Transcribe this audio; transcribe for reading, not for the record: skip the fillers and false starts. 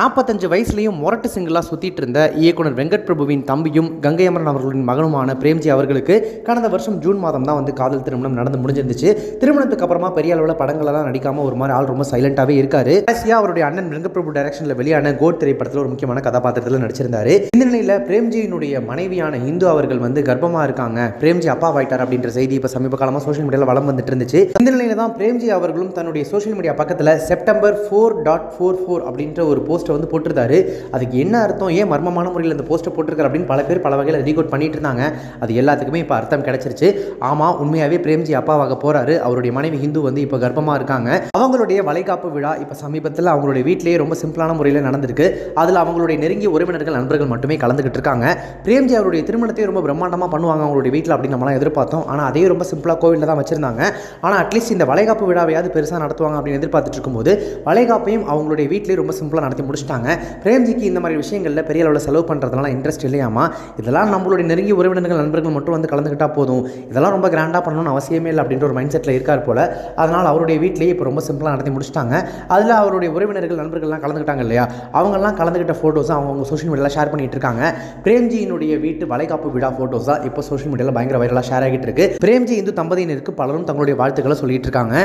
45 வயசுலையும் மொரட்டு சிங்கிளாக சுற்றிட்டு இருந்த இயக்குனர் வெங்கட் பிரபுவின் தம்பியும் கங்கை அமரன் அவர்களின் மகனுமான பிரேம்ஜி அவர்களுக்கு கடந்த வருஷம் ஜூன் மாதம் தான் வந்து காதல் திருமணம் நடந்து முடிஞ்சிருந்துச்சு. திருமணத்துக்கு அப்புறமா பெரிய அளவில் படங்களெல்லாம் நடிக்காமல் ஒரு மாதிரி ஆள் ரொம்ப சைலண்டாகவே இருக்காரு. கடைசியாக அவருடைய அண்ணன் வெங்கட் பிரபு டைரக்ஷனில் வெளியான கோட் திரைப்படத்தில் ஒரு முக்கியமான கதாபாத்திரத்தில் நடிச்சிருந்தாரு. இந்த நிலையில் பிரேம்ஜியினுடைய மனைவியான இந்து அவர்கள் வந்து கர்ப்பமாக இருக்காங்க, பிரேம்ஜி அப்பா ஆயிட்டார் அப்படின்ற செய்தி இப்போ சமீப காலமாக சோஷியல் மீடியாவில் வளம் வந்துட்டு இருந்துச்சு. இந்த நிலையில தான் பிரேம்ஜி அவர்களும் தன்னுடைய சோஷியல் மீடியா பக்கத்தில் செப்டம்பர் 4.44 அப்படின்ற ஒரு போஸ்ட் வந்து போட்டிருந்தாரு. அதுக்கு என்ன அர்த்தம், ஏன் மர்மமான முறையில் இந்த போஸ்ட்டை போட்டிருக்காரு அப்படின்னு பல பேர் பல வகையில் ரீகோட் பண்ணிட்டு இருந்தாங்க. அது எல்லாத்துக்குமே இப்போ அர்த்தம் கிடைச்சிருச்சு. ஆமாம், உண்மையாகவே பிரேம்ஜி அப்பாவாக போறாரு. அவருடைய மனைவி ஹிந்து வந்து இப்போ கர்ப்பமாக இருக்காங்க. அவங்களுடைய வளைகாப்பு விழா இப்போ சமீபத்தில் அவங்களுடைய வீட்டிலேயே ரொம்ப சிம்பிளான முறையில் நடந்திருக்கு. அதில் அவங்களுடைய நெருங்கிய உறவினர்கள் நண்பர்கள் மட்டுமே கலந்துகிட்டு இருக்காங்க. பிரேம்ஜி அவருடைய திருமணத்தை ரொம்ப பிரம்மாண்டமாக பண்ணுவாங்க அவங்களுடைய வீட்டில் அப்படின்னு நம்மளாம் எதிர்பார்த்தோம். ஆனால் அதே ரொம்ப சிம்பிளாக கோவிலில் தான் வச்சிருந்தாங்க. ஆனால் அட்லீஸ்ட் இந்த வளைகாப்பு விழாவையாவது பெருசாக நடத்துவாங்க அப்படின்னு எதிர்பார்த்துட்டு இருக்கும்போது வளைகாப்பையும் அவங்களுடைய வீட்டிலேயே ரொம்ப சிம்பிளாக நடத்தி முடிச்சிட்டாங்க. பிரேம்ஜிக்கு இந்த மாதிரி விஷயங்களில் பெரிய அளவில் செலவு பண்ணுறதுனால இன்ட்ரெஸ்ட் இல்லையாமா. இதெல்லாம் நம்மளுடைய நெருங்கிய உறவினர்கள் நண்பர்கள் மட்டும் வந்து கலந்துக்கிட்டா போதும், இதெல்லாம் ரொம்ப கிராண்டாக பண்ணணும்னு அவசியமே இல்லை அப்படின்ற ஒரு மைண்ட் செட்டில் இருக்கார் போல. அதனால் அவருடைய வீட்டிலேயே இப்போ ரொம்ப சிம்பிளாக நடத்தி முடிச்சிட்டாங்க. அதில் அவருடைய உறவினர்கள் நண்பர்கள்லாம் கலந்துக்கிட்டாங்க இல்லையா, அவங்கெல்லாம் கலந்துக்கிட்ட ஃபோட்டோஸும் அவங்க சோஷியல் மீடியாவில் ஷேர் பண்ணிட்டு இருக்காங்க. பிரேம்ஜியினுடைய வீட்டு வளைகாப்பு விழா ஃபோட்டோஸ் தான் இப்போ சோஷியல் மீடியாவில் பயங்கர வைரலாக ஷேர் ஆகிட்டு இருக்கு. பிரேம்ஜி இந்து தம்பதியினருக்கு பலரும் தங்களுடைய வாழ்த்துக்களை சொல்லிட்டு இருக்காங்க.